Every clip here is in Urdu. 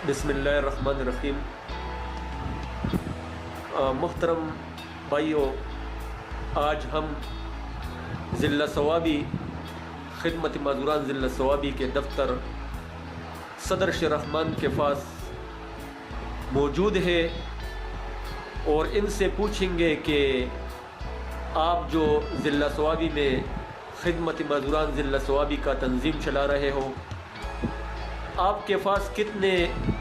بسم اللہ الرحمن الرحیم۔ محترم بھائیو، آج ہم ضلع ثوابی خدمت معذوران ضلع ثوابی کے دفتر صدر شیر رحمان کے پاس موجود ہے اور ان سے پوچھیں گے کہ آپ جو ضلع ثوابی میں خدمت معذوران ضلع ثوابی کا تنظیم چلا رہے ہو، آپ کے پاس کتنے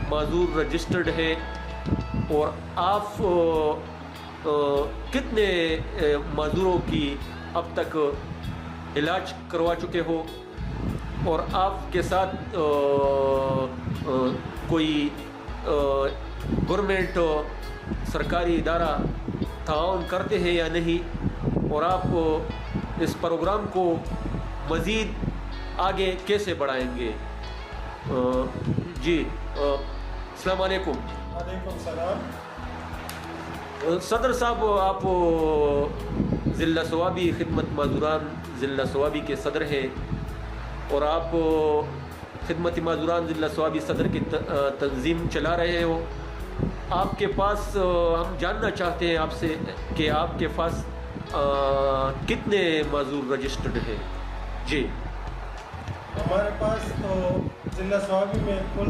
معذور رجسٹرڈ ہے اور آپ کتنے معذوروں کی اب تک علاج کروا چکے ہو، اور آپ کے ساتھ کوئی گورنمنٹ سرکاری ادارہ تعاون کرتے ہیں یا نہیں، اور آپ اس پروگرام کو مزید آگے کیسے بڑھائیں گے؟ جی السلام علیکم۔ وعلیکم السلام۔ صدر صاحب، آپ ضلع ثوابی خدمت معذوران ضلع ثوابی کے صدر ہیں اور آپ خدمت معذوران ضلع ثوابی صدر کی تنظیم چلا رہے ہو۔ آپ کے پاس ہم جاننا چاہتے ہیں آپ سے کہ آپ کے پاس کتنے معذور رجسٹرڈ ہیں؟ جی، ہمارے پاس تو ضلع ثوابی میں کل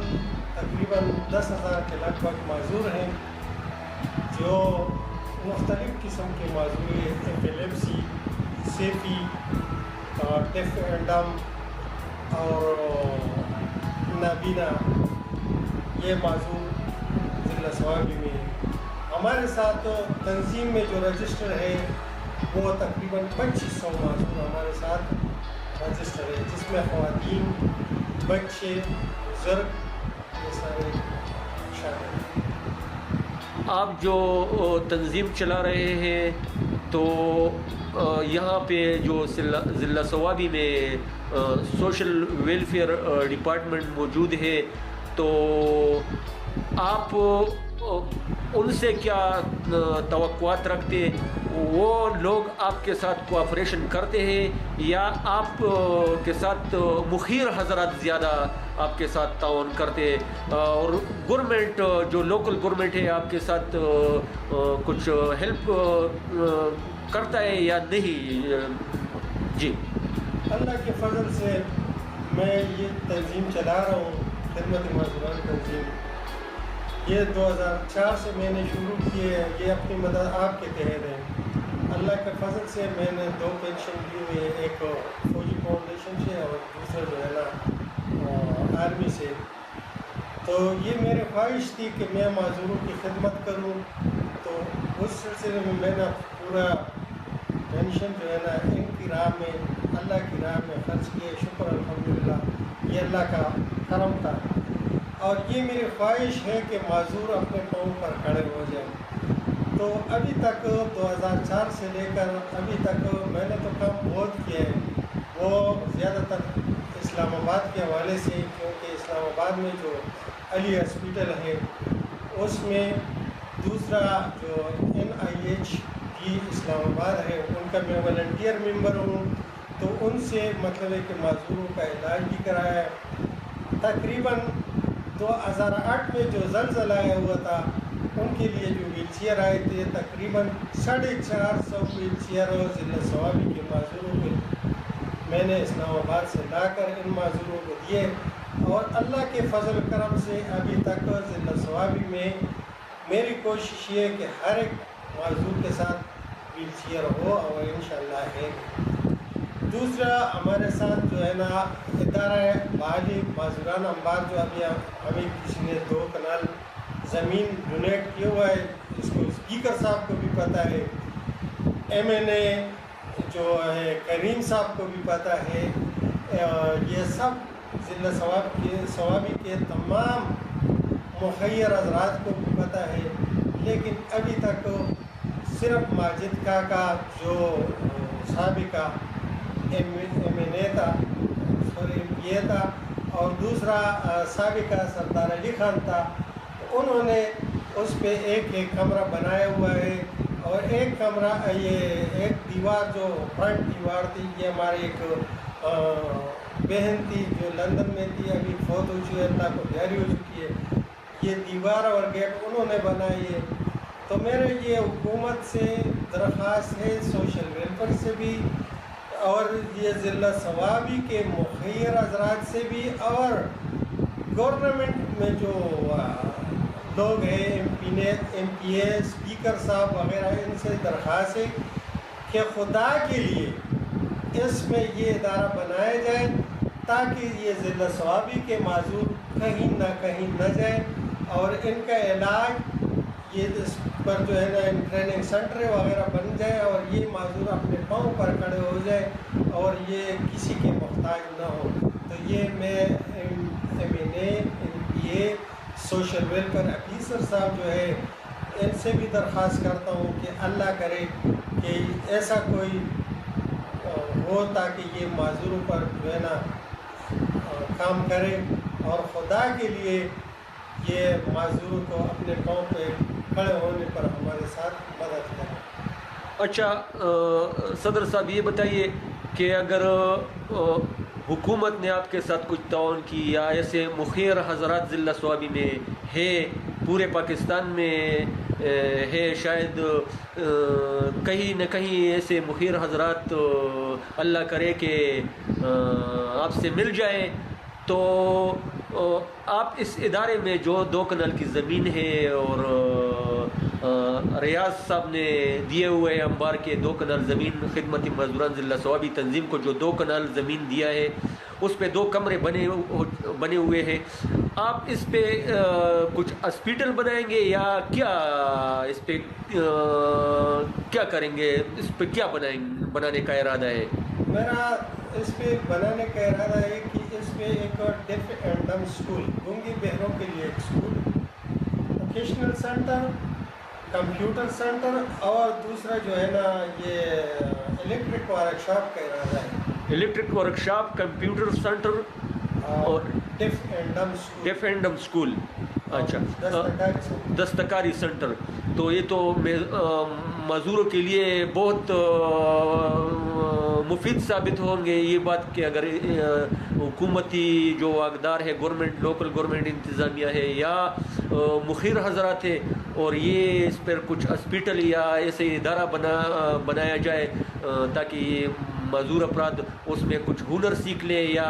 تقریباً 10,000 کے لگ بھگ معذور ہیں، جو مختلف قسم کے معذور ہیں، ایپیلیپسی، سیپی، ڈیف اینڈ ڈم اور نابینا، یہ معذور ضلع ثوابی میں ہیں۔ ہمارے ساتھ تنظیم میں جو رجسٹر ہے وہ تقریباً 2500 معذور ہمارے ساتھ رجسٹر ہے، جس میں خواتین، بچے، بزرگ، یہ سارے شامل ہیں۔ آپ جو تنظیم چلا رہے ہیں تو یہاں پہ جو ضلع ثوابی میں سوشل ویلفیئر ڈپارٹمنٹ موجود ہے، تو آپ ان سے کیا توقعات رکھتے؟ وہ لوگ آپ کے ساتھ کوآپریشن کرتے ہیں یا آپ کے ساتھ مخیر حضرات زیادہ آپ کے ساتھ تعاون کرتے، اور گورنمنٹ جو لوکل گورنمنٹ ہے آپ کے ساتھ کچھ ہیلپ کرتا ہے یا نہیں؟ جی، اللہ کے فضل سے میں یہ تنظیم چلا رہا ہوں، خدمت معذوران تنظیم۔ یہ 2004 سے میں نے شروع کی ہے، یہ اپنی مدد آپ کے تحت ہے۔ اللہ کے فضل سے میں نے 2 پینشن دی ہوئی ہے، ایک فوجی فاؤنڈیشن سے اور دوسرا جو ہے نا آرمی سے۔ تو یہ میری خواہش تھی کہ میں معذوروں کی خدمت کروں، تو اس سلسلے میں میں نے پورا پینشن جو ہے نا ان کی راہ میں، اللہ کی راہ میں خرچ کیے۔ شکر الحمدللہ، یہ اللہ کا کرم تھا، اور یہ میری خواہش ہے کہ معذور اپنے پاؤں پر کھڑے ہو جائیں۔ تو ابھی تک 2004 سے لے کر ابھی تک میں نے تو کام بہت کیا ہے، وہ زیادہ تر اسلام آباد کے حوالے سے، کیونکہ اسلام آباد میں جو علی ہاسپیٹل ہے اس میں، دوسرا جو NIH بھی اسلام آباد ہے ان کا میں والنٹیئر ممبر ہوں، تو ان سے مطلب ہے کہ معذوروں کا علاج بھی کرایا ہے۔ تقریباً 2008 میں جو زلزلہ آیا ہوا تھا ان کے لیے جو ویل چیئر آئے تھے، تقریباً 450 ویل چیئر ضلع ثوابی کے معذوروں کو میں نے اسلام آباد سے لا کر ان معذوروں کو دیے، اور اللہ کے فضل کرم سے ابھی تک ضلع ثوابی میں میری کوشش یہ ہے کہ ہر ایک معذور کے ساتھ ویل چیئر ہو، اور انشاءاللہ ہے۔ دوسرا ہمارے ساتھ جو ہے نا ادارہ ہے بحالی معذوران امبار، جو ابھی ہمیں کسی نے 2 کنال زمین ڈونیٹ کیا ہوا ہے، جس کو اسپیکر صاحب کو بھی پتہ ہے، MNA جو ہے کریم صاحب کو بھی پتہ ہے، یہ سب ضلع ثوابی کے تمام مخیر حضرات کو بھی پتہ ہے، لیکن ابھی تک صرف ماجد کا جو سابقہ MNA تھا، یہ تھا، اور دوسرا سابقہ سردار علی خان تھا، انہوں نے اس پہ ایک کمرہ بنایا ہوا ہے، اور ایک کمرہ یہ ایک دیوار جو فرنٹ دیوار تھی، یہ ہمارے ایک بہن تھی جو لندن میں تھی، ابھی فوت ہو چکی ہے، اللہ کو پیاری ہو چکی ہے، یہ دیوار اور گیٹ انہوں نے بنائی ہے. تو میرے یہ حکومت سے درخواست ہے, سوشل ویلفیئر سے بھی, اور یہ ضلع ثوابی کے مخیر حضرات سے بھی, اور گورنمنٹ میں جو لوگ ہیں ایم پی اے اسپیکر صاحب وغیرہ, ان سے درخواست ہے کہ خدا کے لیے اس میں یہ ادارہ بنایا جائے تاکہ یہ ضلع ثوابی کے معذور کہیں نہ جائیں, اور ان کا علاج یہ اس پر جو ہے نا ٹریننگ سینٹر وغیرہ بن جائے, اور یہ معذور اپنے پاؤں پر کھڑے ہو جائے اور یہ کسی کے محتاج نہ ہو. تو یہ میں ایم این اے, این پی اے, سوشل ویلفیئر آفیسر صاحب جو ہے ان سے بھی درخواست کرتا ہوں کہ اللہ کرے کہ ایسا کوئی ہو تاکہ یہ معذوروں پر جو ہے نا کام کرے, اور خدا کے لیے یہ معذوروں کو اپنے پاؤں پہ کھڑے ہونے پر ہمارے ساتھ مدد کریں. اچھا صدر صاحب یہ بتائیے کہ اگر حکومت نے آپ کے ساتھ کچھ تعاون کی, یا ایسے مخیر حضرات ضلع ثوابی میں ہے, پورے پاکستان میں ہے, شاید کہیں نہ کہیں ایسے مخیر حضرات اللہ کرے کہ آپ سے مل جائیں, تو آپ اس ادارے میں جو 2 کنال کی زمین ہے, اور ریاض صاحب نے دیے ہوئے انبار کے 2 کنال زمین خدمت معذوران ضلع ثوابی تنظیم کو جو 2 کنال زمین دیا ہے, اس پہ 2 کمرے بنے ہوئے ہیں, آپ اس پہ کچھ ہاسپیٹل بنائیں گے یا کیا, اس پہ کیا کریں گے, اس پہ کیا بنانے کا ارادہ ہے؟ میرا اس پہ بنانے کا ارادہ ہے کہ اس پہ ایک ڈیف اینڈ ڈم اسکول, گونگی بہروں کے لیے ایک school, vocational centre, computer centre, اور دوسرا جو ہے نا یہ الیکٹرک ورک شاپ کا ارادہ ہے. Electric work shop, computer centre اور ڈیف اینڈ ڈم اسکول. اچھا, دستکاری سینٹر. تو یہ تو معذوروں کے لیے بہت مفید ثابت ہوں گے یہ بات کہ اگر حکومتی جو اقدار ہے, گورنمنٹ, لوکل گورنمنٹ انتظامیہ ہے یا مخیر حضرات ہے, اور یہ اس پر کچھ ہاسپیٹل یا ایسے ادارہ بنایا جائے تاکہ یہ معذور افراد اس میں کچھ ہنر سیکھ لیں, یا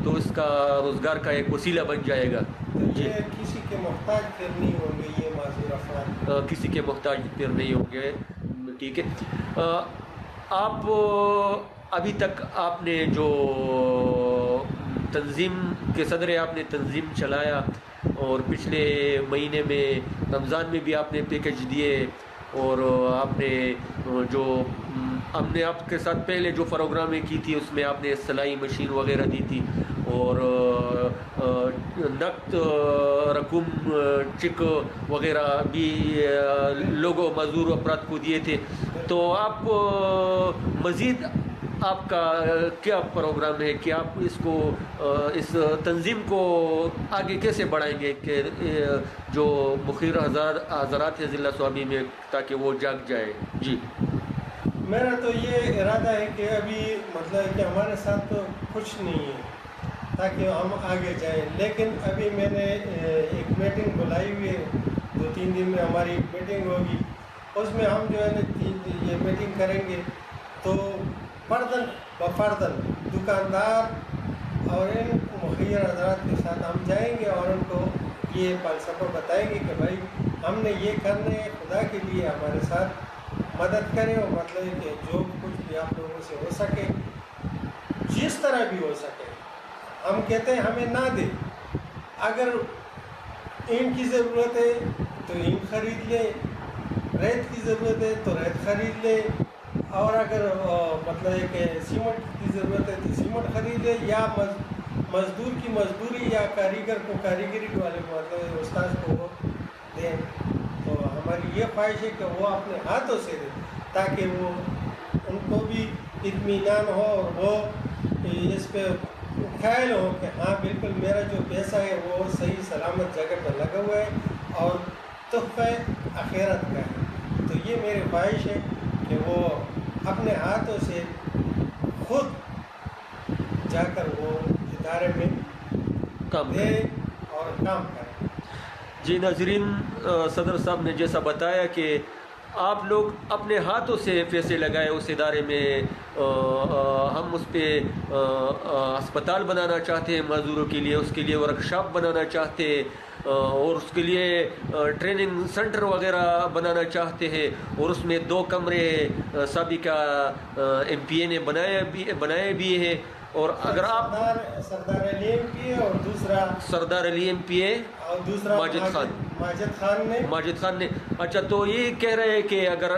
تو اس کا روزگار کا ایک وسیلہ بن جائے گا. جی, کسی کے محتاج پھر نہیں ہوں گے یہ معذور افراد, کسی کے محتاج پھر نہیں ہوں گے. ٹھیک ہے. آپ ابھی تک آپ نے جو تنظیم کے صدر آپ نے تنظیم چلایا, اور پچھلے مہینے میں رمضان میں بھی آپ نے پیکج دیے, اور آپ نے جو ہم نے آپ کے ساتھ پہلے جو پروگرامیں کی تھی اس میں آپ نے سلائی مشین وغیرہ دی تھی, اور نقد رقم چیک وغیرہ بھی لوگوں معذور افراد کو دیے تھے. تو آپ مزید آپ کا کیا پروگرام ہے کہ آپ اس تنظیم کو آگے کیسے بڑھائیں گے کہ جو مخیر حضرات ہے ضلع ثوابی میں, تاکہ وہ جاگ جائے؟ جی, میرا تو یہ ارادہ ہے کہ ابھی مطلب کہ ہمارے ساتھ تو کچھ نہیں ہے تاکہ ہم آگے جائیں, لیکن ابھی میں نے ایک میٹنگ بلائی ہوئی ہے, 2-3 دن میں ہماری ایک میٹنگ ہوگی, اس میں ہم جو ہے نا یہ میٹنگ کریں گے. تو فردن بفردن دکاندار اور ان مخیر حضرات کے ساتھ ہم جائیں گے, اور ان کو یہ فلسفہ بتائیں گے کہ بھائی ہم نے یہ کرنا ہے, خدا کے لیے ہمارے ساتھ مدد کریں, اور مطلب کہ جو کچھ بھی آپ لوگوں سے ہو سکے, جس طرح بھی ہو سکے. ہم کہتے ہیں ہمیں نہ دے, اگر اینٹ کی ضرورت ہے تو اینٹ خرید لے, ریت کی ضرورت ہے تو ریت خرید لے, اور اگر مطلب ہے کہ سیمنٹ کی ضرورت ہے تو سیمنٹ خرید لے, یا مزدور کی مزدوری یا کاریگر کو کاریگری والے مطلب استاد کو وہ دیں. تو ہماری یہ خواہش ہے کہ وہ اپنے ہاتھوں سے دیں تاکہ وہ ان کو بھی اطمینان ہو, اور وہ اس پہ خیال ہو کہ ہاں بالکل میرا جو پیسہ ہے وہ صحیح سلامت جگہ پر لگا ہوا ہے اور تحفہ آخرت کا ہے. تو یہ میری خواہش ہے کہ وہ اپنے ہاتھوں سے خود جا کر وہ ادارے میں کام دے اور کام کرے. جی ناظرین، صدر صاحب نے جیسا بتایا کہ آپ لوگ اپنے ہاتھوں سے پیسے لگائے اس ادارے میں، ہم اس پہ ہسپتال بنانا چاہتے ہیں معذوروں کے لیے، اس کے لیے ورک شاپ بنانا چاہتے ہیں، اور اس کے لیے ٹریننگ سینٹر وغیرہ بنانا چاہتے ہیں، اور اس میں 2 کمرے سابقہ ایم پی اے نے بنائے بھی ہیں. اور اگر آپ سردار علی ایم پی اے اور دوسرا سردار علی ایم پی اے اور دوسرا ماجد خان نے اچھا، تو یہ کہہ رہے ہیں کہ اگر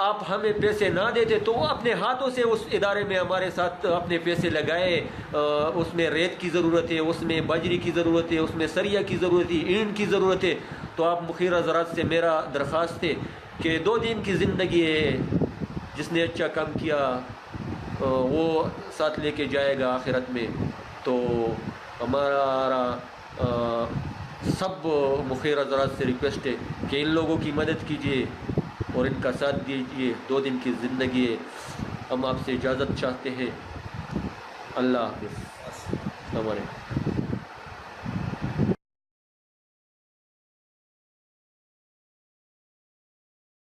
آپ ہمیں پیسے نہ دیتے تو وہ اپنے ہاتھوں سے اس ادارے میں ہمارے ساتھ اپنے پیسے لگائے. اس میں ریت کی ضرورت ہے، اس میں باجری کی ضرورت ہے، اس میں سریا کی ضرورت ہے، اینٹ کی ضرورت ہے. تو آپ مخیر حضرات سے میرا درخواست ہے کہ 2 دن کی زندگی ہے، جس نے اچھا کام کیا وہ ساتھ لے کے جائے گا آخرت میں. تو ہمارا سب مخیر حضرات سے ریکویسٹ ہے کہ ان لوگوں کی مدد کیجیے اور ان کا ساتھ دیجیے. 2 دن کی زندگی ہے. ہم آپ سے اجازت چاہتے ہیں. اللہ حافظ. السلام علیکم.